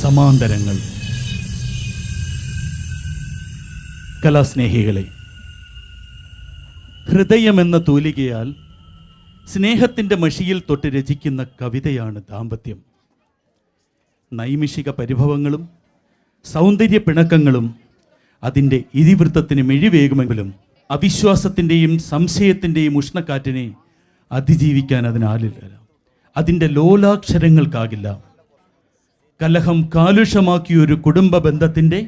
സമാന്തരങ്ങൾ. കലാസ്നേഹികളെ, ഹൃദയമെന്ന തൂലികയാൽ സ്നേഹത്തിൻ്റെ മഷിയിൽ തൊട്ട് രചിക്കുന്ന കവിതയാണ് ദാമ്പത്യം. നൈമിഷിക പരിഭവങ്ങളും സൗന്ദര്യ പിണക്കങ്ങളും അതിൻ്റെ ഇതിവൃത്തത്തിന് മിഴിവേകുമെങ്കിലും അവിശ്വാസത്തിൻ്റെയും സംശയത്തിൻ്റെയും ഉഷ്ണക്കാറ്റിനെ അതിജീവിക്കാൻ അതിനാലില്ല. അതിൻ്റെ ലോലാക്ഷരങ്ങൾക്കാകില്ല. കലഹം കാലുഷമാക്കിയൊരു കുടുംബ ബന്ധത്തിൻ്റെ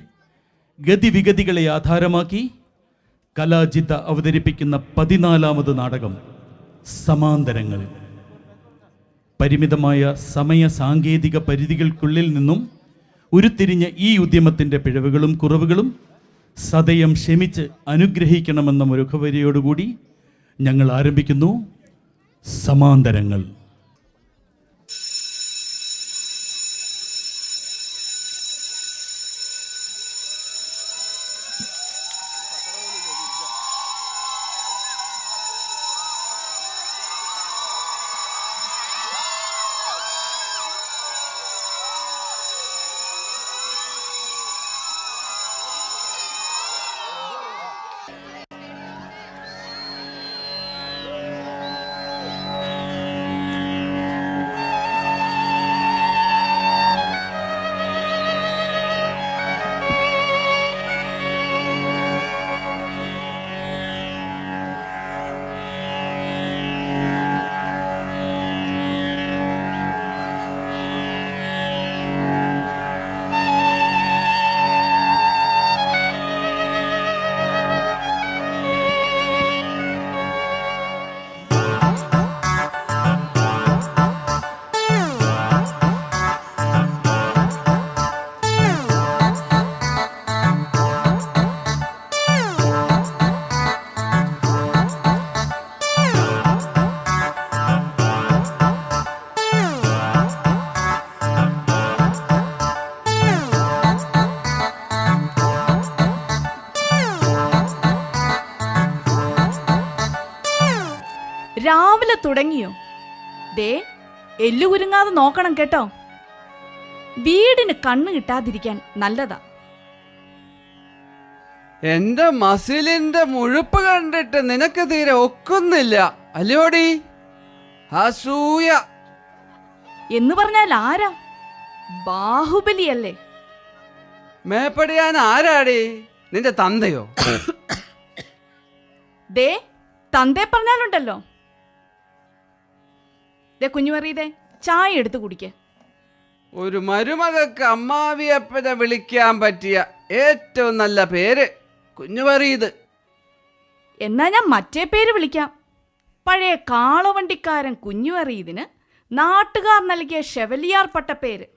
ഗതിവിഗതികളെ ആധാരമാക്കി കലാജിത്ത അവതരിപ്പിക്കുന്ന 14ാമത് നാടകം സമാന്തരങ്ങൾ. പരിമിതമായ സമയ സാങ്കേതിക പരിധികൾക്കുള്ളിൽ നിന്നും ഉരുത്തിരിഞ്ഞ ഈ ഉദ്യമത്തിൻ്റെ പിഴവുകളും കുറവുകളും സദയം ക്ഷമിച്ച് അനുഗ്രഹിക്കണമെന്ന മുഖവരിയോടുകൂടി ഞങ്ങൾ ആരംഭിക്കുന്നു സമാന്തരങ്ങൾ. രാവിലെ തുടങ്ങിയോ? ദേ, എല്ലുകുരുങ്ങാതെ നോക്കണം കേട്ടോ. വീടിന് കണ്ണ് കിട്ടാതിരിക്കാൻ നല്ലതാ. എന്റെ മസിലിന്റെ മുഴുപ്പ് കണ്ടിട്ട് നിനക്ക് തീരെ ഒക്കുന്നില്ല അല്ലയോടി? അസൂയ എന്ന് പറഞ്ഞാൽ ആരാ? ബാഹുബലിയല്ലേ? മേപ്പടിയാൻ ആരാടി? നിന്റെ തന്തയോ? ദേ, തന്തേ പറഞ്ഞാലുണ്ടല്ലോ. ദേ കുഞ്ഞുമറിയതേ, ചായ എടുത്ത് കുടിക്കേ. ഒരു മരുമകൾക്ക് അമ്മാവിയപ്പനെ വിളിക്കാൻ പറ്റിയ ഏറ്റവും നല്ല പേര് കുഞ്ഞുമറിയത്. എന്നാ ഞാൻ മറ്റേ പേര് വിളിക്കാം. പഴയ കാളവണ്ടിക്കാരൻ കുഞ്ഞുമറിയതിന് നാട്ടുകാർ നൽകിയ ഷെവലിയാർ പട്ടപ്പേര്.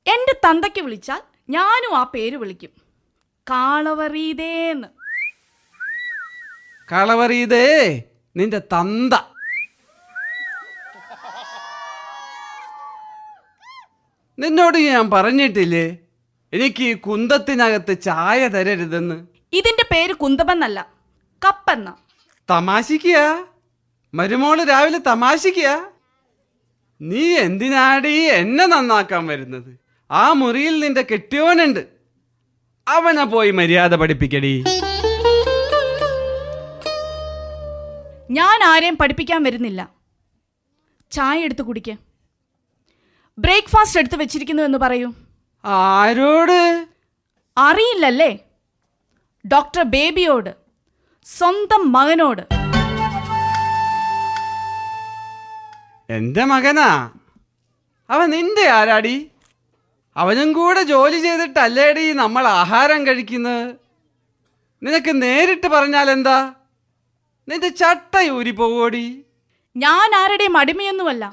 എൻ്റെ തന്തയ്ക്ക് വിളിച്ചാൽ ഞാനും ആ പേര് വിളിക്കും, കാളവറീതേന്ന്. കളവറിയതേ നിന്റെ തന്ത. നിന്നോട് ഞാൻ പറഞ്ഞിട്ടില്ലേ എനിക്ക് ഈ കുന്തത്തിനകത്ത് ചായ തരരുതെന്ന്? ഇതിന്റെ പേര് കുന്തമെന്നല്ല, കപ്പെന്ന. തമാശിക്കുക മരുമോള്, രാവിലെ തമാശിക്കുക. നീ എന്തിനാടി എന്നെ നന്നാക്കാൻ വരുന്നത്? ആ മുറിയിൽ നിന്റെ കെട്ടിയോനുണ്ട്, അവനെ പോയി മര്യാദ പഠിപ്പിക്കടി. ഞാൻ ആരെയും പഠിപ്പിക്കാൻ വരുന്നില്ല. ചായ എടുത്ത് കുടിക്ക്. ബ്രേക്ക്ഫാസ്റ്റ് എടുത്ത് വെച്ചിരിക്കുന്നു എന്ന് പറയൂ. ആരോട്? അറിയില്ലല്ലേ? ഡോക്ടർ ബേബിയോട്, സ്വന്തം മകനോട്. എന്റെ മകനാ? അവൻ നിന്റെ ആരാടി? അവനും കൂടെ ജോലി ചെയ്തിട്ടല്ലേടി നമ്മൾ ആഹാരം കഴിക്കുന്നത്. നിനക്ക് നേരിട്ട് പറഞ്ഞാൽ എന്താ? നിന്റെ ചട്ട ഊരി പോവോടി. ഞാൻ ആരുടെയും അടിമയൊന്നുമല്ല.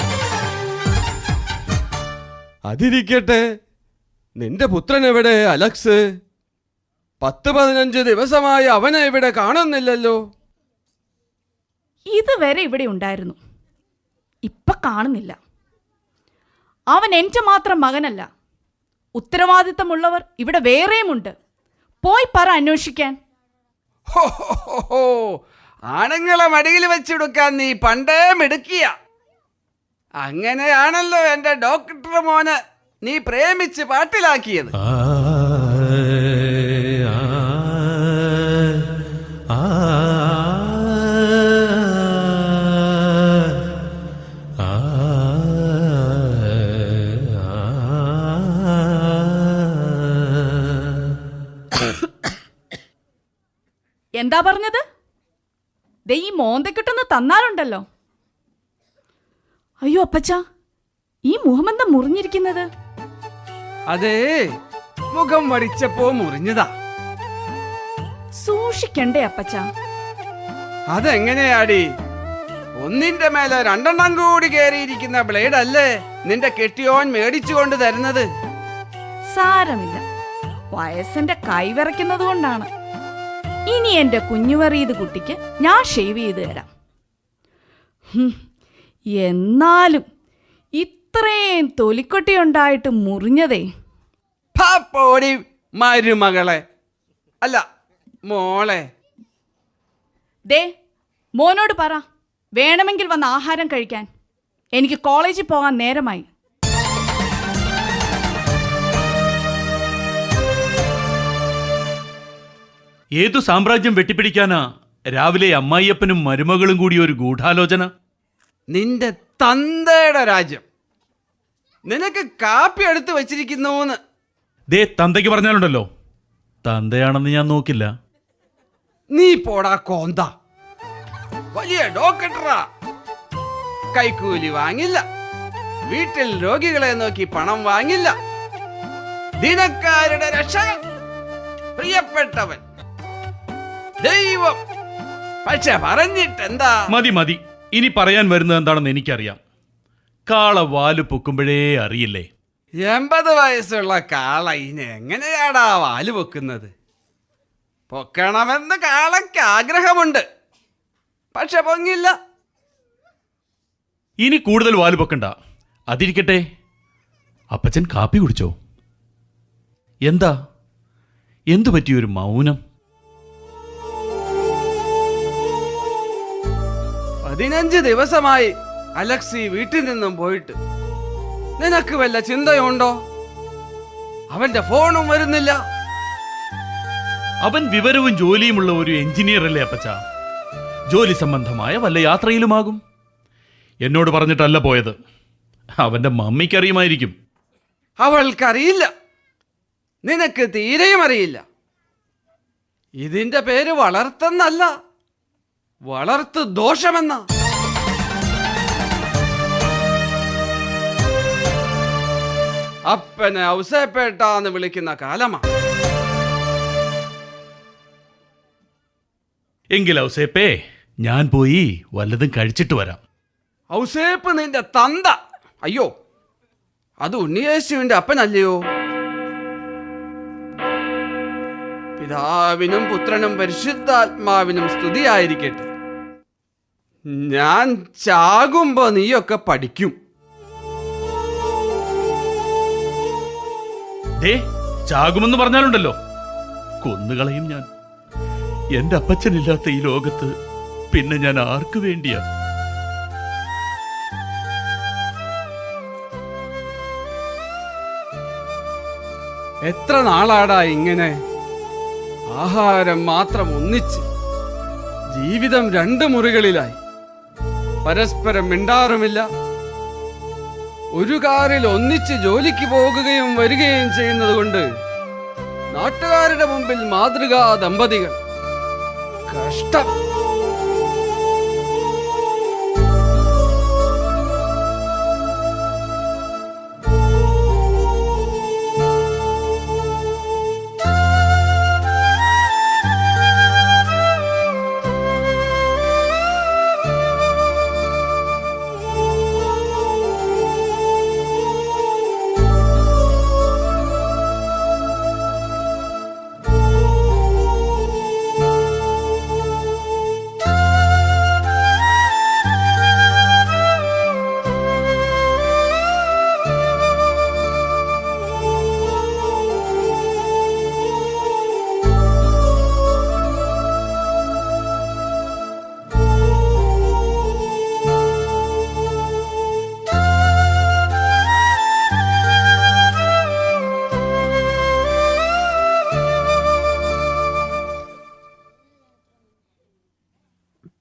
അതിരിക്കട്ടെ, നിന്റെ പുത്രൻ എവിടെ അലക്സ്? 10-15 ദിവസമായി അവനെ ഇവിടെ കാണുന്നില്ലല്ലോ. ഇതുവരെ ഇവിടെ ഉണ്ടായിരുന്നു, ഇപ്പൊ കാണുന്നില്ല. അവൻ എൻ്റെ മാത്രം മകനല്ല, ഉത്തരവാദിത്തമുള്ളവർ ഇവിടെ വേറെയുമുണ്ട്. പോയി പറ അന്വേഷിക്കാൻ. ഹോ ഹോ ഹോ ഹോ. ആണുങ്ങളെ മടിയിൽ വെച്ചെടുക്കാൻ നീ പണ്ടേ മിടുക്കിയ. അങ്ങനെയാണല്ലോ എൻ്റെ ഡോക്ടർ മോന് നീ പ്രേമിച്ച് പാട്ടിലാക്കിയത്. എന്താ പറഞ്ഞത്? ദേ ഈ മോന്തക്കിട്ടൊന്ന് തന്നാലുണ്ടല്ലോ. അയ്യോ അപ്പച്ച, ഈ മുഖമെന്താ മുറിഞ്ഞിരിക്കുന്നത്? അതേ, മുഖം വടിച്ചപ്പോ മുറിഞ്ഞതാ. സൂക്ഷിക്കണ്ടേ അപ്പച്ച? അതെങ്ങനെയാടി? ഒന്നിന്റെ മേലെ രണ്ടെണ്ണം കൂടി കയറിയിരിക്കുന്ന ബ്ലേഡ് അല്ലേ നിന്റെ കെട്ടിയോൻ മേടിച്ചു കൊണ്ട് തരുന്നത്? സാരമില്ല, വയസ്സിന്റെ കൈവിറയ്ക്കുന്നത് കൊണ്ടാണ്. ഇനി എന്റെ കുഞ്ഞുവറീത് കുട്ടിക്ക് ഞാൻ ഷേവ് ചെയ്ത് തരാം. എന്നാലും ഇത്രയും തൊലിക്കൊട്ടി ഉണ്ടായിട്ട് മുറിഞ്ഞതേ. പോടി മരുമകളെ, അല്ല മോളെ. ദേ മോനോട് പറ, വേണമെങ്കിൽ വന്ന് ആഹാരം കഴിക്കാൻ. എനിക്ക് കോളേജിൽ പോകാൻ നേരമായി. ഏതു സാമ്രാജ്യം വെട്ടിപ്പിടിക്കാനാ രാവിലെ അമ്മായിയപ്പനും മരുമകളും കൂടി ഒരു ഗൂഢാലോചന? നിന്റെ തന്തയുടെ രാജ്യം. നിനക്ക് കാപ്പി എടുത്ത് വെച്ചിരിക്കുന്നൂന്ന്. ദേ തന്തയ്ക്ക് പറഞ്ഞാലുണ്ടല്ലോ, തന്തയാണെന്ന് ഞാൻ നോക്കില്ല. നീ പോടാ കോന്ത. വലിയ ഡോക്ടറാ. കൈക്കൂലി വാങ്ങില്ല, വീട്ടിൽ രോഗികളെ നോക്കി പണം വാങ്ങില്ല. ദിനക്കാരുടെ രക്ഷകൻ, പ്രിയപ്പെട്ടവൻ, ദൈവം. പക്ഷെ പറഞ്ഞിട്ടെന്താ? മതി മതി, ഇനി പറയാൻ വരുന്നത് എന്താണെന്ന് എനിക്കറിയാം. കാള വാല് പൊക്കുമ്പോഴേ അറിയില്ലേ? 80 വയസ്സുള്ള കാള ഇനി എങ്ങനെയാടാ വാല് പൊക്കുന്നത്? പൊക്കണമെന്ന് കാളയ്ക്ക് ആഗ്രഹമുണ്ട്, പക്ഷെ പൊങ്ങില്ല. ഇനി കൂടുതൽ വാല് പൊക്കണ്ട. അതിരിക്കട്ടെ, അപ്പച്ചൻ കാപ്പി കുടിച്ചോ? എന്താ, എന്തു പറ്റിയൊരു മൗനം? 15 ദിവസമായി അലക്സി വീട്ടിൽ നിന്നും പോയിട്ട്. നിനക്ക് വല്ല ചിന്തയുണ്ടോ? അവന്റെ ഫോണും വരുന്നില്ല. അവൻ വിവരവും ജോലിയുമുള്ള ഒരു എഞ്ചിനീയർ അല്ലേ അപ്പച്ച? ജോലി സംബന്ധമായ വല്ല യാത്രയിലുമാകും. എന്നോട് പറഞ്ഞിട്ടല്ല പോയത്. അവന്റെ മമ്മിക്കറിയുമായിരിക്കും. അവൾക്കറിയില്ല, നിനക്ക് തീരെയും അറിയില്ല. ഇതിന്റെ പേര് വളർത്തെന്നല്ല, വളർത്തു ദോഷമെന്ന. അപ്പനെ ഔസേപ്പേട്ടാന്ന് വിളിക്കുന്ന കാലമാ. എങ്കിൽ ഔസേപ്പേ, ഞാൻ പോയി വല്ലതും കഴിച്ചിട്ട് വരാം. ഔസേപ്പ് നിന്റെ തന്ത. അയ്യോ, അത് ഉണ്ണിയേശുവിന്റെ അപ്പനല്ലയോ? പിതാവിനും പുത്രനും പരിശുദ്ധാത്മാവിനും സ്തുതിയായിരിക്കട്ടെ. ഞാൻ ചാകുമ്പോ നീയൊക്കെ പഠിക്കും. ദേ, ചാകുമെന്ന് പറഞ്ഞാലുണ്ടല്ലോ, കൊന്നുകളയും ഞാൻ. എന്റെ അപ്പച്ചനില്ലാത്ത ഈ ലോകത്ത് പിന്നെ ഞാൻ ആർക്കു വേണ്ടിയാ? എത്ര നാളാടാ ഇങ്ങനെ? ആഹാരം മാത്രം ഒന്നിച്ച്, ജീവിതം 2 മുറികളിലായി. പരസ്പരം മിണ്ടാറുമില്ല. ഒരു കാറിൽ ഒന്നിച്ച് ജോലിക്ക് പോകുകയും വരികയും ചെയ്യുന്നത് കൊണ്ട് നാട്ടുകാരുടെ മുമ്പിൽ മാതൃകാ ദമ്പതികൾ. കഷ്ടം.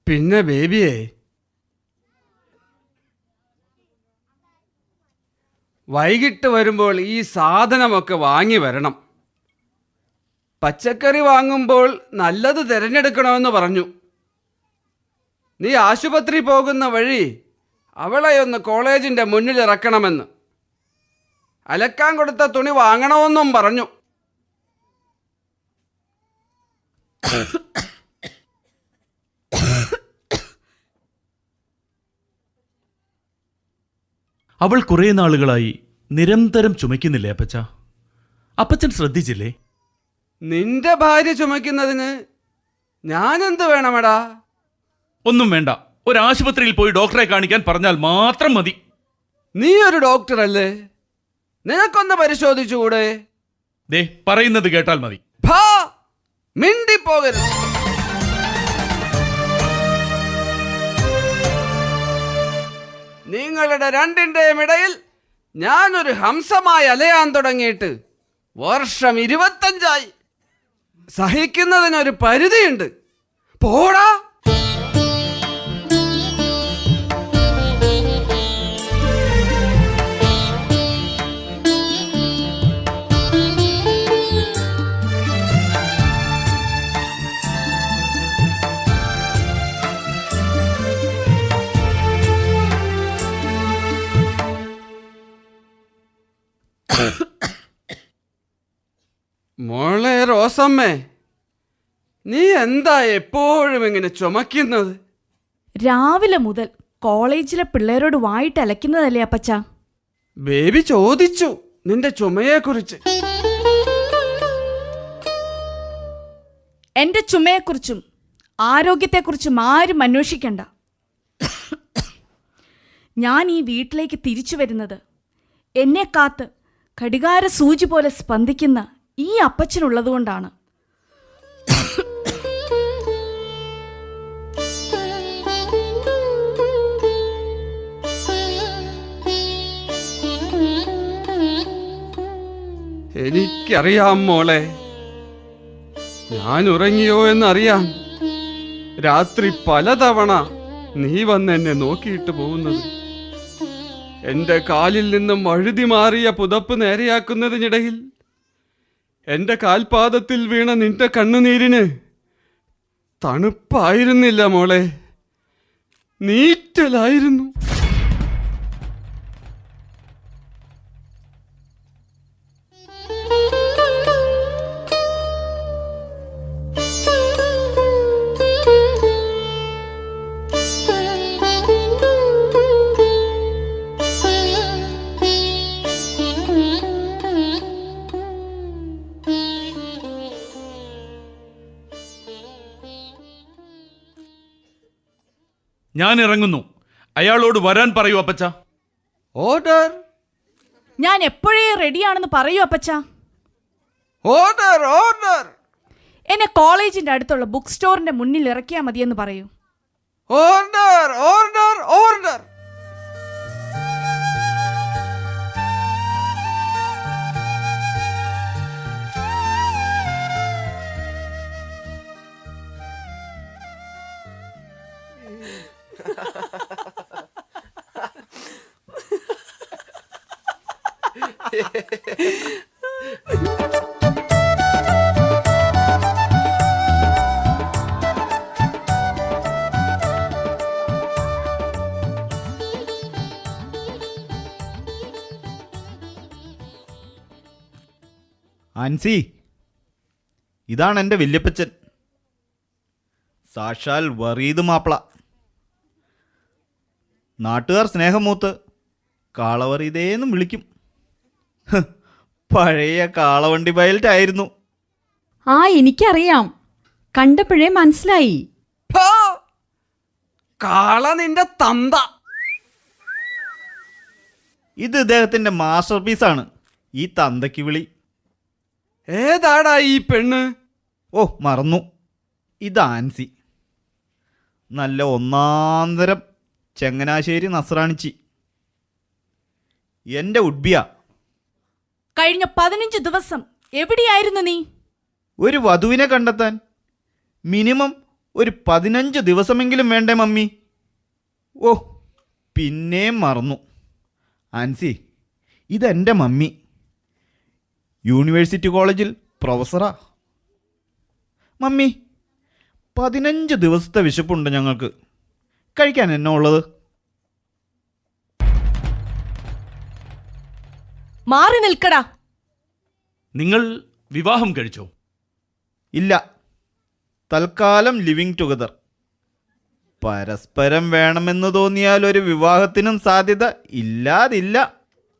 പിന്നെ ബേബിയെ, വൈകിട്ട് വരുമ്പോൾ ഈ സാധനമൊക്കെ വാങ്ങി വരണം. പച്ചക്കറി വാങ്ങുമ്പോൾ നല്ലത് തിരഞ്ഞെടുക്കണമെന്ന് പറഞ്ഞു. നീ ആശുപത്രി പോകുന്ന വഴി അവളെ ഒന്ന് കോളേജിൻ്റെ മുന്നിൽ ഇറക്കണമെന്ന്. അലക്കാൻ കൊടുത്ത തുണി വാങ്ങണമെന്നും പറഞ്ഞു. അവൾ കുറേ നാളുകളായി നിരന്തരം ചുമയ്ക്കുന്നില്ലേ അപ്പച്ച? അപ്പച്ചൻ ശ്രദ്ധിച്ചില്ലേ? നിന്റെ ഭാര്യ ചുമക്കുന്നതിന് ഞാനെന്ത് വേണമെടാ? ഒന്നും വേണ്ട, ഒരു ആശുപത്രിയിൽ പോയി ഡോക്ടറെ കാണിക്കാൻ പറഞ്ഞാൽ മാത്രം മതി. നീ ഒരു ഡോക്ടറല്ലേ, നിനക്കൊന്ന് പരിശോധിച്ചുകൂടെ? ദേ, പറയുന്നത് കേട്ടാൽ മതി. ഭാ, മിണ്ടിപ്പോകരുത്. നിങ്ങളുടെ രണ്ടിന്റെയും ഇടയിൽ ഞാനൊരു ഹംസമായി അലയാൻ തുടങ്ങിയിട്ട് വർഷം 25 സഹിക്കുന്നതിനൊരു പരിധിയുണ്ട്. പോടാ. മോളെ റോസമ്മേ, നീ എന്താ എപ്പോഴും ഇങ്ങനെ ചുമക്കുന്നത്? രാവിലെ മുതൽ കോളേജിലെ പിള്ളേരോട് വായിട്ട് അലയ്ക്കുന്നതല്ലേ അപ്പച്ച? ബേബി ചോദിച്ചു നിന്റെ ചുമയെക്കുറിച്ച്. എന്റെ ചുമയെക്കുറിച്ചും ആരോഗ്യത്തെക്കുറിച്ചും ആരും അന്വേഷിക്കണ്ട. ഞാൻ ഈ വീട്ടിലേക്ക് തിരിച്ചു വരുന്നത് എന്നെ കാത്ത് ഘടികാര സൂചി പോലെ സ്പന്ദിക്കുന്ന ഈ അപ്പച്ചനുള്ളതുകൊണ്ടാണ്. എനിക്കറിയാം മോളെ, ഞാൻ ഉറങ്ങിയോ എന്നറിയാൻ രാത്രി പലതവണ നീ വന്ന് എന്നെ നോക്കിയിട്ട് പോകുന്നത്. എന്റെ കാലിൽ നിന്നും വഴുതി മാറിയ പുതപ്പ് നേരെയാക്കുന്നതിനിടയിൽ എന്റെ കാൽപാദത്തിൽ വീണ നിന്റെ കണ്ണുനീരിന് തണുപ്പായിരുന്നില്ല മോളെ, നീറ്റലായിരുന്നു. ഞാൻ ഇറങ്ങുന്നു. അയാളോട് വരാൻ പറയൂ അപ്പച്ച. ഓർഡർ. ഞാൻ എപ്പോഴേ റെഡിയാണെന്ന് പറയൂ അപ്പച്ച. Order order. എന്നെ കോളേജിന്റെ അടുത്തുള്ള ബുക്ക് സ്റ്റോറിന്റെ മുന്നിൽ ഇറക്കിയാൽ മതിയെന്ന് പറയൂ. Order order order. ആൻസി, ഇതാണ് എൻ്റെ വല്യപ്പച്ചൻ, സാക്ഷാൽ വറീദ് മാപ്പിള. നാട്ടുകാർ സ്നേഹം മൂത്ത് കാളവറീതേന്നും വിളിക്കും. പഴയ കാളവണ്ടി പൈലറ്റായിരുന്നു. ആ, എനിക്കറിയാം, കണ്ടപ്പോഴേ മനസ്സിലായി. കാള നിന്റെ തന്ത. ഇത് ഇദ്ദേഹത്തിൻ്റെ മാസ്റ്റർ പീസാണ്, ഈ തന്തയ്ക്ക് വിളി. ഏതാടാ ഈ പെണ്ണ്? ഓ, മറന്നു. ഇത് ആൻസി, നല്ല ഒന്നാന്തരം ചങ്ങനാശ്ശേരി നസ്രാണിച്ചി. എൻ്റെ ഉഡ്ബിയ. കഴിഞ്ഞ 15 ദിവസം എവിടെയായിരുന്നു നീ? ഒരു വധുവിനെ കണ്ടെത്താൻ മിനിമം ഒരു 15 ദിവസമെങ്കിലും വേണ്ടേ മമ്മി? ഓ, പിന്നെയും മറന്നു. ആൻസി, ഇതെൻ്റെ മമ്മി. യൂണിവേഴ്സിറ്റി കോളേജിൽ പ്രൊഫസറാ. മമ്മി, 15 ദിവസത്തെ വിശപ്പുണ്ട് ഞങ്ങൾക്ക്. കഴിക്കാൻ എന്നാ ഉള്ളത്? മാറി നിൽക്കടാ. നിങ്ങൾ വിവാഹം കഴിച്ചോ? ഇല്ല, തൽക്കാലം ലിവിങ് ടുഗദർ. പരസ്പരം വേണമെന്ന് തോന്നിയാൽ ഒരു വിവാഹത്തിനും സാധ്യത ഇല്ലാതില്ല.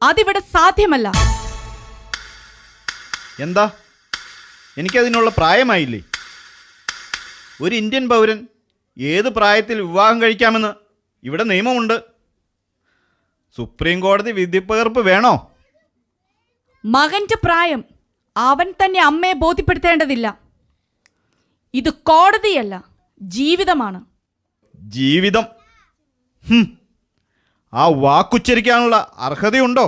അതിവിടെ സാധ്യമല്ല. എന്താ, എനിക്കതിനുള്ള പ്രായമായില്ലേ? ഒരു ഇന്ത്യൻ പൗരൻ ഏത് പ്രായത്തിൽ വിവാഹം കഴിക്കാമെന്ന് ഇവിടെ നിയമമുണ്ട്. സുപ്രീം കോടതി വിധിപ്പകർപ്പ് വേണോ? മകന്റെ പ്രായം അവൻ തന്നെ അമ്മയെ ബോധ്യപ്പെടുത്തേണ്ടതില്ല. ഇത് കോടതിയല്ല, ജീവിതമാണ്. ജീവിതം? ആ വാക്കുച്ചരിക്കാനുള്ള അർഹതയുണ്ടോ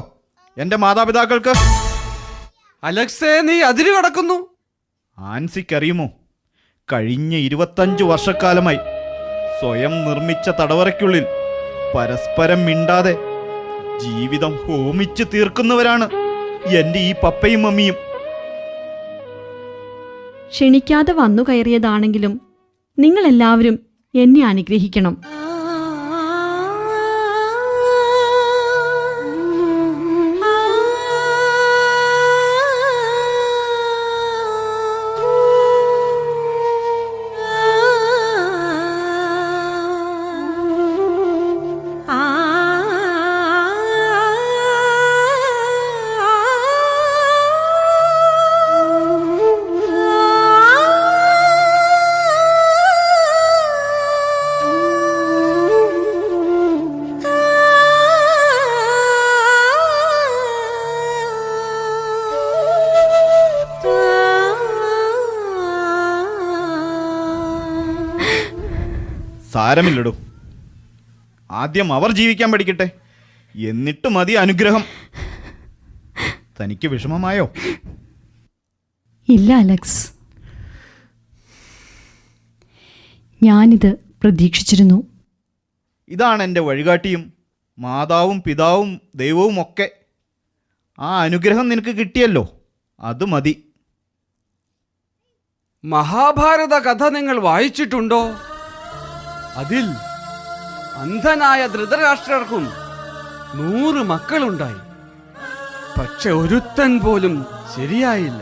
എൻ്റെ മാതാപിതാക്കൾക്ക്? അലക്സേ, നീ അതിര് കടക്കുന്നു. ആൻസിക്കറിയുമോ, കഴിഞ്ഞ 25 വർഷക്കാലമായി സ്വയം നിർമ്മിച്ച തടവറയ്ക്കുള്ളിൽ പരസ്പരം മിണ്ടാതെ ജീവിതം ഹോമിച്ച് തീർക്കുന്നവരാണ് എൻ്റെ ഈ പപ്പയും മമ്മിയും. ക്ഷണിക്കാതെ വന്നു കയറിയതാണെങ്കിലും നിങ്ങളെല്ലാവരും എന്നെ അനുഗ്രഹിക്കണം. സാരമില്ലടോ, ആദ്യം അവർ ജീവിക്കാൻ പഠിക്കട്ടെ, എന്നിട്ട് മതി അനുഗ്രഹം. തനിക്ക് വിഷമമായോ? ഇല്ല അലക്സ്, ഞാനിത് പ്രതീക്ഷിച്ചിരുന്നു. ഇതാണ് എൻ്റെ വഴികാട്ടിയും മാതാവും പിതാവും ദൈവവും ഒക്കെ. ആ അനുഗ്രഹം നിനക്ക് കിട്ടിയല്ലോ, അത് മതി. മഹാഭാരത കഥ നിങ്ങൾ വായിച്ചിട്ടുണ്ടോ? അതിൽ അന്ധനായ ധൃതരാഷ്ട്രർക്കും 100 മക്കളുണ്ടായി. പക്ഷെ ഒരുത്തൻ പോലും ശരിയായില്ല.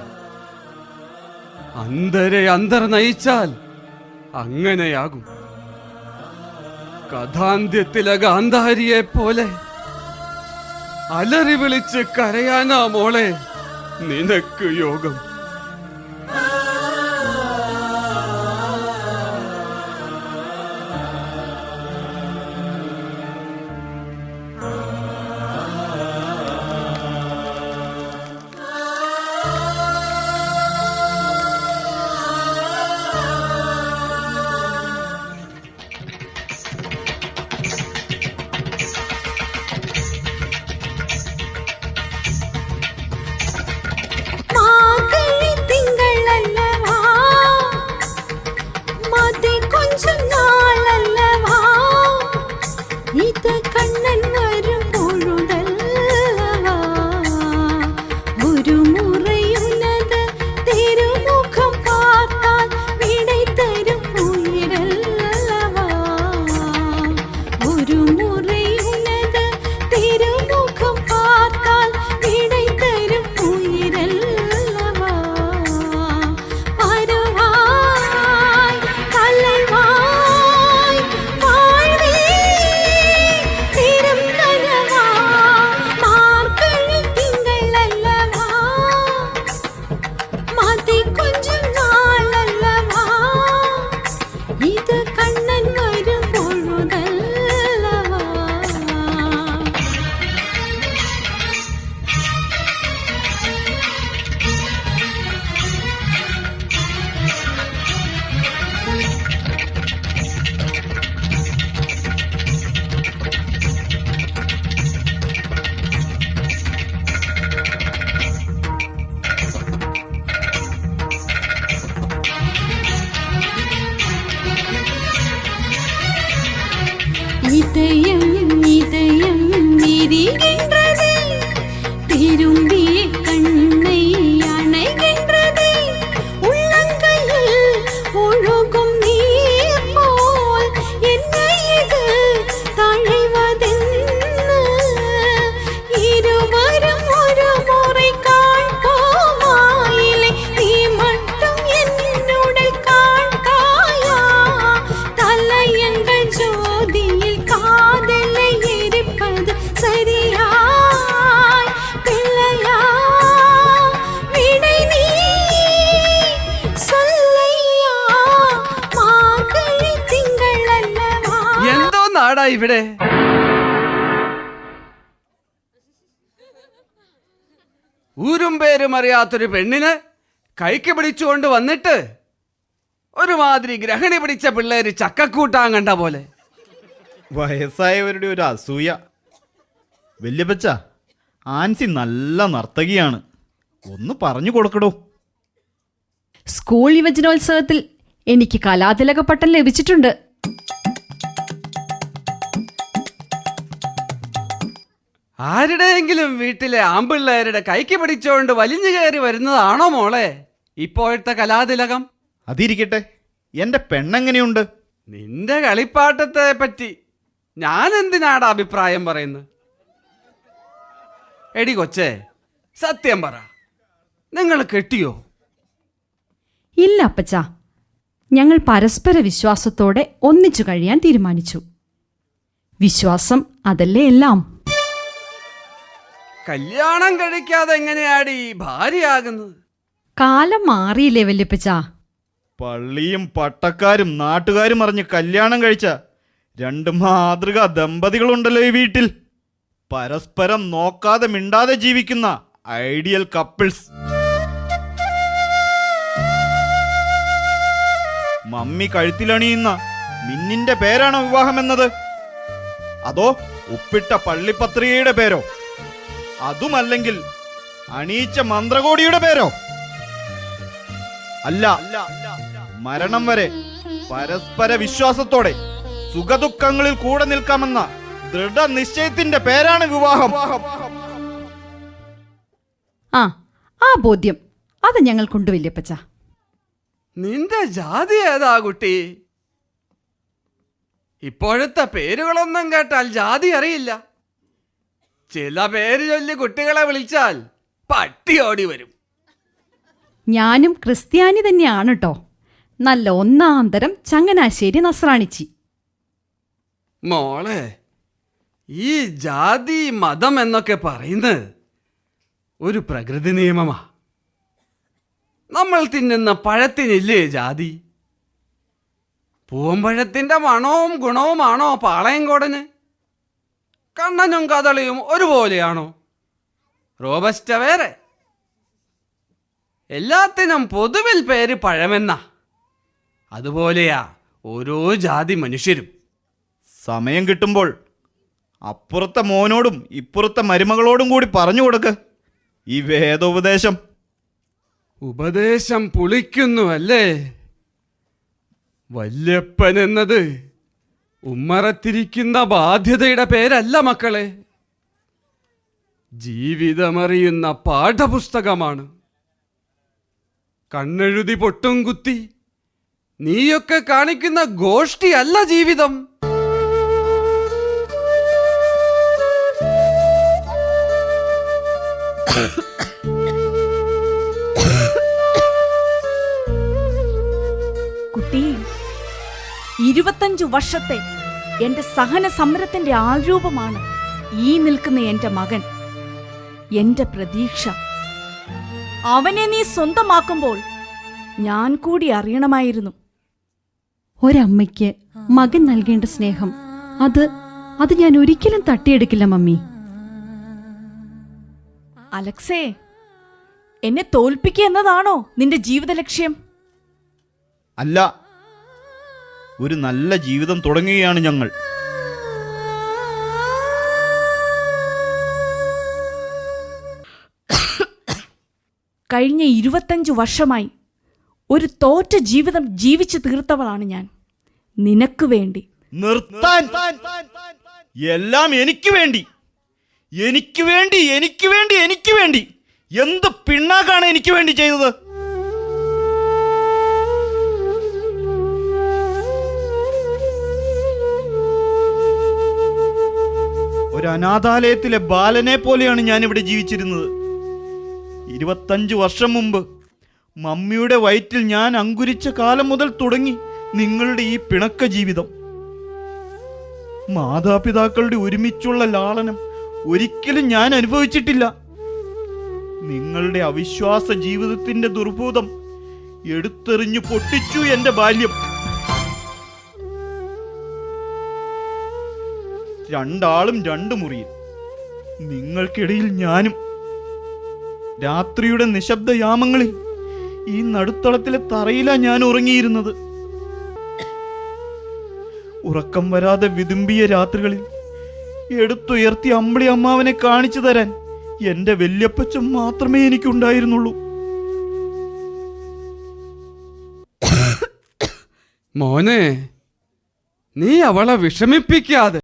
അന്ധരെ അന്ധർ നയിച്ചാൽ അങ്ങനെയാകും. കഥാന്ത്യത്തിലെ ഗാന്ധാരിയെ പോലെ അലറി വിളിച്ച് കരയാനാ മോളെ നിനക്ക് യോഗം. മാകേ ഇവിടെ? ഊരും പേരും അറിയാത്തൊരു പെണ്ണിന് കൈക്ക് പിടിച്ചുകൊണ്ട് വന്നിട്ട് ഒരുമാതിരി ഗ്രഹണി പിടിച്ച പിള്ളേര് ചക്കക്കൂട്ടാൻ കണ്ട പോലെ. വയസ്സായവരുടെ ഒരു അസൂയ. വല്യപ്പച്ച, ആൻസി നല്ല നർത്തകിയാണ്, ഒന്ന് പറഞ്ഞു കൊടുക്കടോ. സ്കൂൾ യുവജനോത്സവത്തിൽ എനിക്ക് കലാതിലക പട്ടം ലഭിച്ചിട്ടുണ്ട്. ആരുടെയെങ്കിലും വീട്ടിലെ ആമ്പിള്ളേരുടെ കൈക്ക് പിടിച്ചുകൊണ്ട് വലിഞ്ഞു കയറി വരുന്നതാണോ മോളെ ഇപ്പോഴത്തെ കലാതിലകം? അതിരിക്കട്ടെ, എൻ്റെ പെണ്ണെങ്ങനെയുണ്ട്? നിന്റെ കളിപ്പാട്ടത്തെ പറ്റി ഞാൻ എന്തിനാടാ അഭിപ്രായം പറയുന്നത്? എടി കൊച്ചേ, സത്യം പറ, നിങ്ങൾ കെട്ടിയോ? ഇല്ല അപ്പച്ച, ഞങ്ങൾ പരസ്പര വിശ്വാസത്തോടെ ഒന്നിച്ചു കഴിയാൻ തീരുമാനിച്ചു. വിശ്വാസം അതല്ലേ എല്ലാം. കല്യാണം കഴിക്കാതെ എങ്ങനെയാടി ഭാര്യയാകുന്നത്? കാലം മാറിയില്ലേ വല്യപ്പച്ച? പള്ളിയും പട്ടക്കാരും നാട്ടുകാരും അറിഞ്ഞ് കല്യാണം കഴിച്ച 2 മാതൃകാ ദമ്പതികളുണ്ടല്ലോ ഈ വീട്ടിൽ. പരസ്പരം നോക്കാതെ മിണ്ടാതെ ജീവിക്കുന്ന ഐഡിയൽ കപ്പിൾസ്. മമ്മി കഴുത്തിലണിയുന്ന മിന്നിന്റെ പേരാണോ വിവാഹമെന്നത്? അതോ ഉപ്പിട്ട പള്ളിപത്രികയുടെ പേരോ? അതുമല്ലെങ്കിൽ അണിയിച്ച മന്ത്രകോടിയുടെ പേരോ? അല്ല, മരണം വരെ പരസ്പര വിശ്വാസത്തോടെ സുഖദുഃഖങ്ങളിൽ കൂടെ നിൽക്കാമെന്ന ദൃഢനിശ്ചയത്തിന്റെ പേരാണ് വിവാഹം. ആ ബോധ്യം അത് ഞങ്ങൾക്കുണ്ട് വല്യപ്പച്ച. നിന്റെ ജാതി ഏതാ കുട്ടി? ഇപ്പോഴത്തെ പേരുകളൊന്നും കേട്ടാൽ ജാതി അറിയില്ല. ചില പേര് ചൊല്ലി കുട്ടികളെ വിളിച്ചാൽ പട്ടി ഓടി വരും. ഞാനും ക്രിസ്ത്യാനി തന്നെയാണ് കേട്ടോ. നല്ല ഒന്നാന്തരം ചങ്ങനാശ്ശേരി നസ്രാണിച്ചി. മോളെ, ഈ ജാതി മതം എന്നൊക്കെ പറയുന്നത് ഒരു പ്രകൃതി നിയമമാ. നമ്മൾ തിന്നുന്ന പഴത്തിനില്ലേ ജാതി? പൂവമ്പഴത്തിന്റെ മണവും ഗുണവുമാണോ പാളയംകോടന്? കണ്ണനും കദളിയും ഒരുപോലെയാണോ? റോബസ്റ്റ വേറെ. എല്ലാത്തിനും പൊതുവിൽ പേര് പഴമെന്ന. അതുപോലെയാ ഓരോ ജാതി മനുഷ്യരും. സമയം കിട്ടുമ്പോൾ അപ്പുറത്തെ മോനോടും ഇപ്പുറത്തെ മരുമകളോടും കൂടി പറഞ്ഞു കൊടുക്ക് ഈ വേദോപദേശം. ഉപദേശം പുളിക്കുന്നു അല്ലേ? വല്യപ്പൻ എന്നത് ഉമ്മറത്തിരിക്കുന്ന ബാധ്യതയുടെ പേരല്ല മക്കളെ, ജീവിതമറിയുന്ന പാഠപുസ്തകമാണ്. കണ്ണെഴുതി പൊട്ടും കുത്തി നീയൊക്കെ കാണിക്കുന്ന ഗോഷ്ഠിയല്ല ജീവിതം. കുട്ടി, 25 വർഷത്തെ എന്റെ സഹന സമരത്തിന്റെ ആൾരൂപമാണ് ഈ നിൽക്കുന്ന എന്റെ മകൻ, എന്റെ പ്രതീക്ഷ. അവനെ നീ സ്വന്തമാക്കുമ്പോൾ ഞാൻ കൂടി അറിയണമായിരുന്നു. ഒരമ്മയ്ക്ക് മകൻ നൽകേണ്ട സ്നേഹം അത് ഞാൻ ഒരിക്കലും തട്ടിയെടുക്കില്ല മമ്മി. അലക്സേ, എന്നെ തോൽപ്പിക്കുക എന്നതാണോ നിന്റെ ജീവിത ലക്ഷ്യം? അല്ല, ഒരു നല്ല ജീവിതം തുടങ്ങുകയാണ് ഞങ്ങൾ. കഴിഞ്ഞ 25 വർഷമായി ഒരു തോറ്റ ജീവിതം ജീവിച്ചു തീർത്തവളാണ് ഞാൻ. നിനക്ക് വേണ്ടി. നിർത്താൻ! എല്ലാം എനിക്ക് വേണ്ടി, എനിക്ക് വേണ്ടി, എനിക്ക് വേണ്ടി, എനിക്ക് വേണ്ടി. എന്ത് പിണ്ണാക്കാണ് എനിക്ക് വേണ്ടി ചെയ്തത്? ഒരു അനാഥാലയത്തിലെ ബാലനെ പോലെയാണ് ഞാനിവിടെ ജീവിച്ചിരുന്നത്. 25 വർഷം മുമ്പ് മമ്മിയുടെ വയറ്റിൽ ഞാൻ അങ്കുരിച്ച കാലം മുതൽ തുടങ്ങി നിങ്ങളുടെ ഈ പിണക്ക ജീവിതം. മാതാപിതാക്കളുടെ ഒരുമിച്ചുള്ള ലാളനം ഒരിക്കലും ഞാൻ അനുഭവിച്ചിട്ടില്ല. നിങ്ങളുടെ അവിശ്വാസ ജീവിതത്തിന്റെ ദുർഭൂതം എടുത്തെറിഞ്ഞു പൊട്ടിച്ചു എന്റെ ബാല്യം. രണ്ടാളും രണ്ട് മുറിയിൽ, നിങ്ങൾക്കിടയിൽ ഞാനും. രാത്രിയുടെ നിശബ്ദ യാമങ്ങളിൽ ഈ നടുത്തളത്തിലെ തറയിലാ ഞാൻ ഉറങ്ങിയിരുന്നത്. ഉറക്കം വരാതെ വിതുമ്പിയ രാത്രികളിൽ എടുത്തുയർത്തി അമ്പിളി അമ്മാവനെ കാണിച്ചു തരാൻ എന്റെ വല്യപ്പച്ചൻ മാത്രമേ എനിക്കുണ്ടായിരുന്നുള്ളൂ. മോനെ, നീ അവളെ വിഷമിപ്പിക്കാതെ.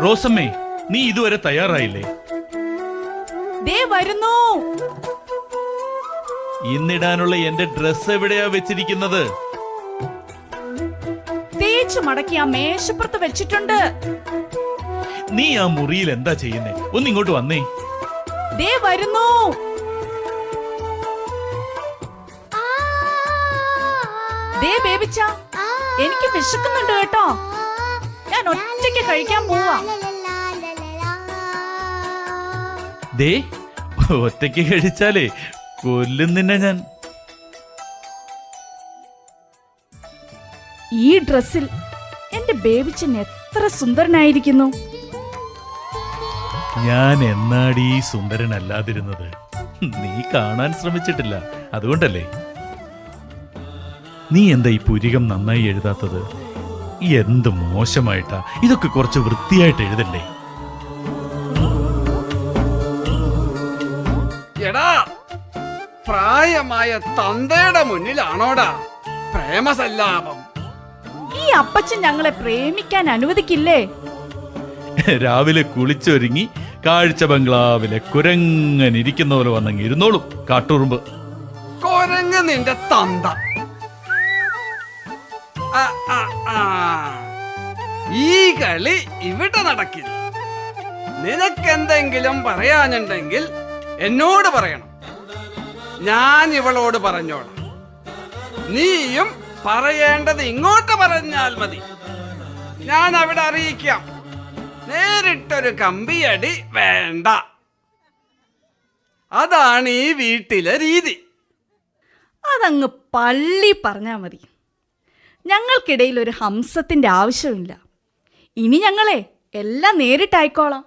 റോസമ്മേ, നീ ഇതുവരെ തയ്യാറായില്ലേ? ദേ വരുന്നു. ഇന്നിടാനുള്ള എന്റെ ഡ്രസ് എവിടെയാ വെച്ചിരിക്കുന്നത്? തേച്ചു മടക്കി ആ മേശപ്പുറത്ത് വെച്ചിട്ടുണ്ട്. നീ ആ മുറിയിൽ എന്താ ചെയ്യുന്നേ? ഒന്നിങ്ങോട്ട് വന്നേ. ദേ വരുന്നു. ദേ ബേബിച്ച, എനിക്ക് വിശക്കുന്നുണ്ട് കേട്ടോ. ഞാൻ ഒറ്റയ്ക്ക് കഴിക്കാൻ പോവാ. ദേ, ഒറ്റയ്ക്ക് കഴിച്ചാലേ കൊല്ലും നിന്നെ ഞാൻ. ഈ ഡ്രസ്സിൽ എന്റെ ബേബിച്ചൻ എത്ര സുന്ദരനായിരിക്കുന്നു. ഞാൻ എന്നാടീ സുന്ദരനല്ലാതിരുന്നത്? നീ കാണാൻ ശ്രമിച്ചിട്ടില്ല, അതുകൊണ്ടല്ലേ. നീ എന്താ ഈ പുരികം നന്നായി എഴുതാത്തത്? എന്ത് മോശമായിട്ടാ ഇതൊക്കെ. കുറച്ച് വൃത്തിയായിട്ട് എഴുതല്ലേ? എടാ, പ്രായമായ തന്തയുടെ മുന്നിലാണോടാ പ്രേമസല്ലാപം? ഈ അപ്പച്ചൻ ഞങ്ങളെ പ്രേമിക്കാൻ അനുവദിക്കില്ലേ? രാവിലെ കുളിച്ചൊരുങ്ങി കാഴ്ച ബംഗ്ലാവിലെ കുരങ്ങനിരിക്കുന്ന പോലെ വന്നങ്ങ് ഇരുന്നോളും കാട്ടുറുമ്പ്. കൊരങ്ങ് നിന്റെ തന്ത. ആ, ആ, ആ. ഈ കളി ഇവിടെ നടക്കില്ല. നിനക്കെന്തെങ്കിലും പറയാനുണ്ടെങ്കിൽ എന്നോട് പറയണം. ഞാൻ ഇവളോട് പറഞ്ഞോളാം. നീയും പറയേണ്ടത് ഇങ്ങോട്ട് പറഞ്ഞാൽ മതി. ഞാൻ അവിടെ അറിയിക്കാം. നേരിട്ടൊരു കമ്പിയടി വേണ്ട. അതാണ് ഈ വീട്ടിലെ രീതി. അതങ്ങ് പള്ളി പറഞ്ഞാ മതി. ഞങ്ങൾക്കിടയിൽ ഒരു ഹംസത്തിന്റെ ആവശ്യമില്ല. ഇനി ഞങ്ങളെ എല്ലാം നേരിട്ടായിക്കോളാം.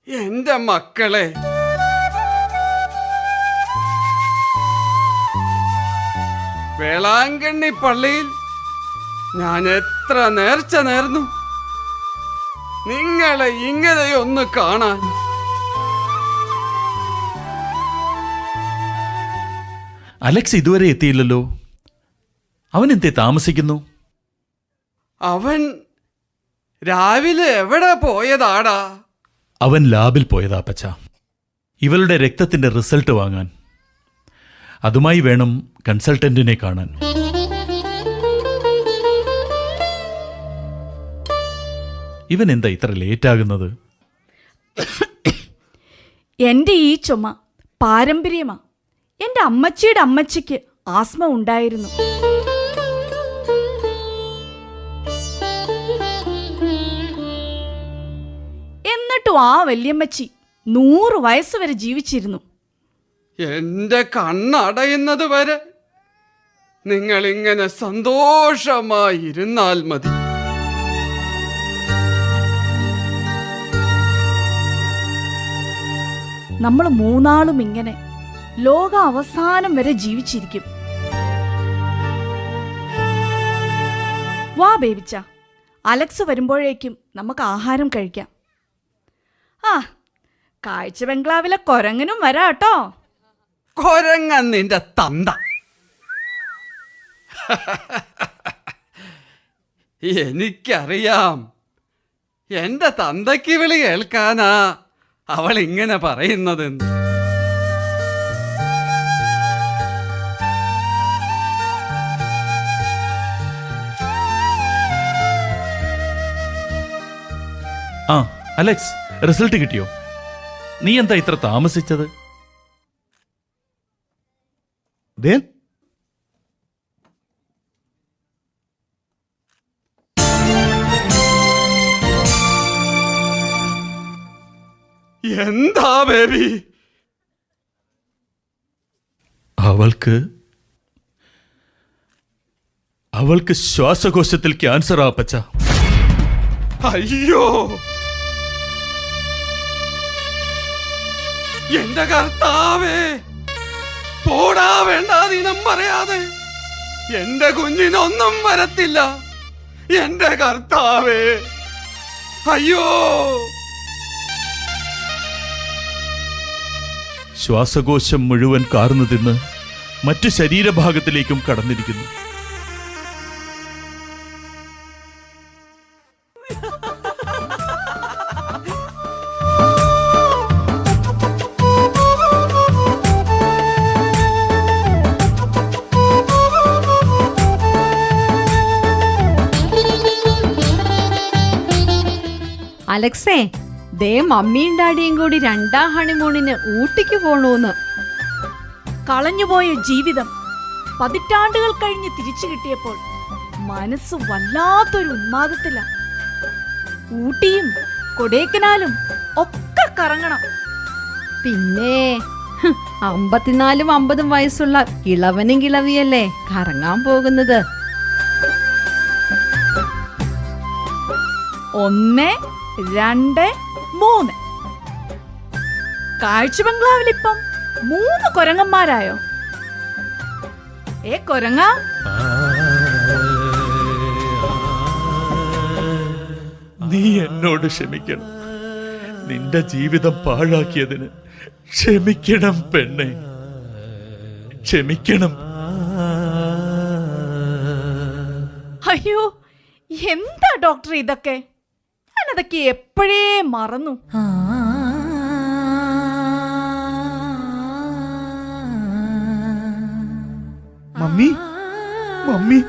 എന്റെ മക്കളെ, വേളാങ്കണ്ണി പള്ളിയിൽ ഞാൻ എത്ര നേർച്ച നേർന്നു നിങ്ങളെ ഇങ്ങനെയൊന്ന് കാണാൻ. അലക്സ് ഇതുവരെ എത്തിയില്ലല്ലോ. അവൻ എന്തേ താമസിക്കുന്നു? അവൻ രാവിലെ എവിടെ പോയതാടാ? അവൻ ലാബിൽ പോയതാ അപ്പച്ച. ഇവളുടെ രക്തത്തിന്റെ റിസൾട്ട് വാങ്ങാൻ. അതുമായി വേണം കൺസൾട്ടന്റിനെ കാണാൻ. ഇവൻ എന്താ ഇത്ര ലേറ്റ് ആകുന്നത്? എൻ്റെ ഈ ചുമ പാരമ്പര്യമാ. എൻ്റെ അമ്മച്ചിയുടെ അമ്മച്ചിക്ക് ആസ്മ ഉണ്ടായിരുന്നു. എന്നിട്ടും ആ വല്യമ്മച്ചി 100 വയസ്സ് വരെ ജീവിച്ചിരുന്നു. എന്റെ കണ്ണടയുന്നത് വരെ നിങ്ങളിങ്ങനെ സന്തോഷമായിരുന്നാൽ മതി. നമ്മൾ 3 ഇങ്ങനെ ലോക അവസാനം വരെ ജീവിച്ചിരിക്കും. വാ ബേബിച്ച, അലക്സ് വരുമ്പോഴേക്കും നമുക്ക് ആഹാരം കഴിക്കാം. ആ, കാഴ്ച ബംഗ്ലാവിലെ കൊരങ്ങനും വരാട്ടോ. കൊരങ്ങൻ നിന്റെ തന്ത. എനിക്കറിയാം, എന്റെ തന്തയ്ക്ക് വിളി കേൾക്കാനാ അവൾ ഇങ്ങനെ പറയുന്നതെന്ന്. ആ അലക്സ്, റിസൾട്ട് കിട്ടിയോ? നീ എന്താ ഇത്ര താമസിച്ചത്? ദേ, എന്താ ബേബി? അവൾക്ക് ശ്വാസകോശത്തിൽ ക്യാൻസർ ആപ്പച്ച. അയ്യോ, എന്റെ കർത്താവേ, പോടാ വേണ്ടാതീനം പറയാതെ. എന്റെ കുഞ്ഞിനൊന്നും വരത്തില്ല. എന്റെ കർത്താവേ, അയ്യോ. ശ്വാസകോശം മുഴുവൻ കാർന്നു തിന്ന് മറ്റു ശരീരഭാഗത്തിലേക്കും കടന്നിരിക്കുന്നു. അലക്സേ, ദേ മമ്മിയും ഡാഡിയും കൂടി 2ാം ഹണിമൂണിന് ഊട്ടിക്ക് പോണൂന്ന്. കളഞ്ഞുപോയ ജീവിതം പതിറ്റാണ്ടുകൾ കഴിഞ്ഞ് തിരിച്ചു കിട്ടിയപ്പോൾ മനസ്സ് വല്ലാത്തൊരു ഉന്മാദത്തില. ഊട്ടിയും കൊടൈക്കനാലും ഒക്കെ കറങ്ങണം. പിന്നെ 54 50 വയസ്സുള്ള കിളവനും കിളവിയല്ലേ കറങ്ങാൻ പോകുന്നത്. 1 2 3 കാഴ്ച ബംഗ്ലാവിലിപ്പം 3 കൊരങ്ങന്മാരായോ? കൊരങ്ങ, നീ എന്നോട് ക്ഷമിക്കണം. നിന്റെ ജീവിതം പാഴാക്കിയതിന് ക്ഷമിക്കണം പെണ്ണെ, ക്ഷമിക്കണം. അയ്യോ, എന്താ ഡോക്ടർ ഇതൊക്കെ? ഞാനതൊക്കെ എപ്പോഴേ മറന്നു. മമ്മി, മമ്മി,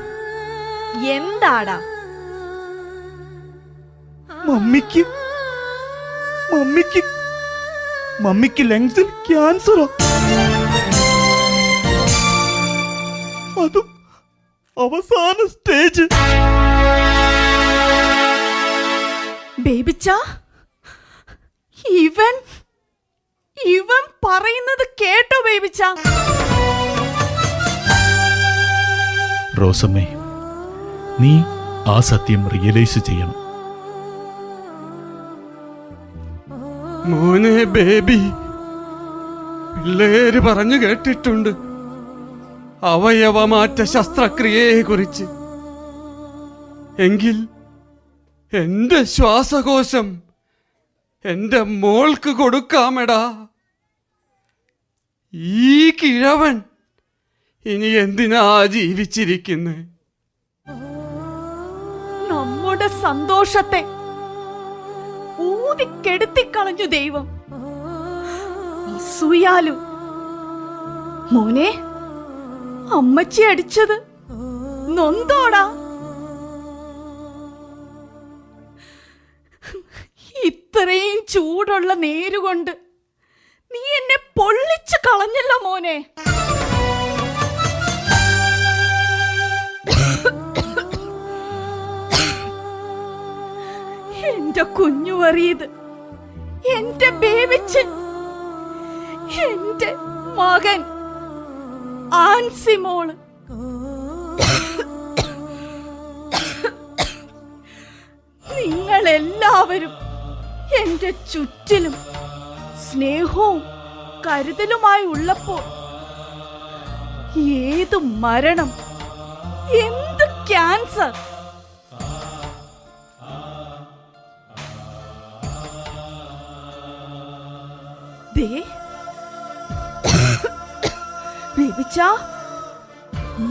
എന്താടാ? മമ്മിക്ക് മമ്മിക്ക് മമ്മിക്ക് ലങ്സിൽ ക്യാൻസറാ. അതും അവസാന സ്റ്റേജ്. ബേബിച്ച, ഇവൻ പറയുന്നത് കേട്ടോ ബേബിച്ച? റോസമ്മേ, നീ ആ സത്യം റിയലൈസ് ചെയ്യണം. മോനെ ബേബി, പിള്ളേര് പറഞ്ഞു കേട്ടിട്ടുണ്ട് അവയവമാറ്റ ശസ്ത്രക്രിയയെ കുറിച്ച്. എങ്കിൽ എന്റെ ശ്വാസകോശം എന്റെ മോൾക്ക് കൊടുക്കാമെടാ. ഈ കിഴവൻ ഇനി എന്തിനാ ജീവിച്ചിരിക്കുന്നേ? നമ്മുടെ സന്തോഷത്തെ ഊതിക്കെടുത്തിക്കളഞ്ഞു ദൈവം. അസൂയാലു. മോനെ, അമ്മച്ചി അടിച്ചത് നൊന്തോടാ? ഇത്രയും ചൂടുള്ള നേരുകൊണ്ട് നീ എന്നെ പൊള്ളിച്ചു കളഞ്ഞല്ലോ മോനെ. എന്റെ കുഞ്ഞു വറിയത്, എന്റെ ബേബിച്ച്, എന്റെ മകൻ ആൻസിമോള്. നിങ്ങളെല്ലാവരും എന്റെ ചുറ്റിലും സ്നേഹവും കരുതലുമായി ഉള്ളപ്പോൾ ഏതു മരണം, എന്ത് ക്യാൻസർ?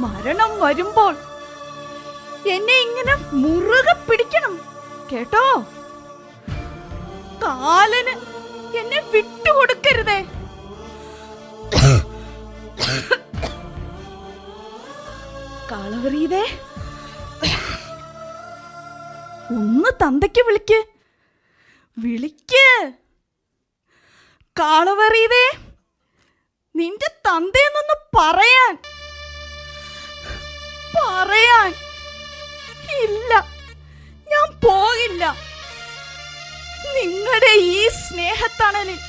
മരണം വരുമ്പോൾ എന്നെ ഇങ്ങനെ മുറുകെ പിടിക്കണം കേട്ടോ. കാലന് എന്നെ വിട്ടുകൊടുക്കരുതേ. കാളവറിയതേ, ഒന്ന് തന്തയ്ക്ക് വിളിക്ക്. കാളവറിയതേ, നിന്റെ തന്തയെന്നൊന്ന് പറയാൻ ഇല്ല, ഞാൻ പോകില്ല. നിങ്ങളുടെ ഈ സ്നേഹത്തണലിൽ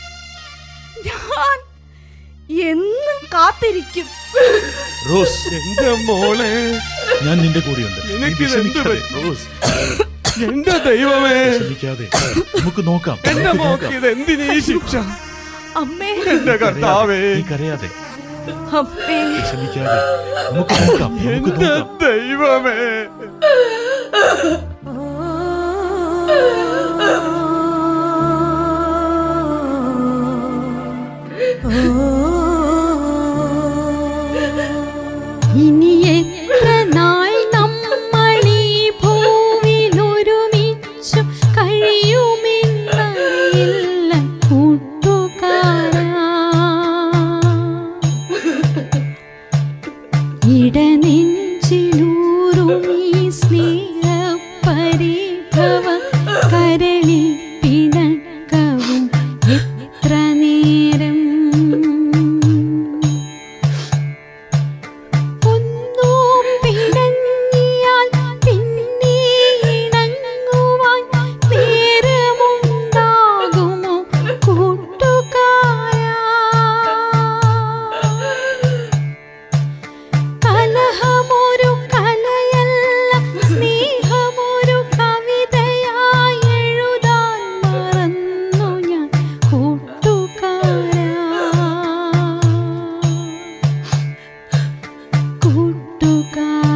ഞാൻ എന്നും കാത്തിരിക്കും. റോസ്, എന്റെ മോളെ, ഞാൻ നിന്റെ കൂടെയുണ്ട്. നീ നിനക്കിതെന്ത് വിഷമിക്കാതെ, പറ്റി? റോസ്, എന്റെ ദൈവമേ, വിഷമിക്കാതെ. നമുക്ക് നോക്കാം, എന്റെ നമുക്ക് മോക്ക് നോക്കാം. ഇതെന്തിനീ ശിക്ഷ? അമ്മേ, എന്റെ കർത്താവേ, നീ കരയാതെ, അമ്മേ, വിഷമിക്കാതെ. നമുക്ക് നോക്കാം, നമുക്ക് എന്റെ നോക്കാം. ദൈവമേ. ഇനി എത്ര നാൾ നമ്മളീ ഭൂവിലൊരുമിച്ചു കഴിയുമെന്നറിയില്ല കൂട്ടുകാരാ. ഇടനെഞ്ചിലൂറും ഈ സ്നേഹപരിഭവ കരളിൽ കാ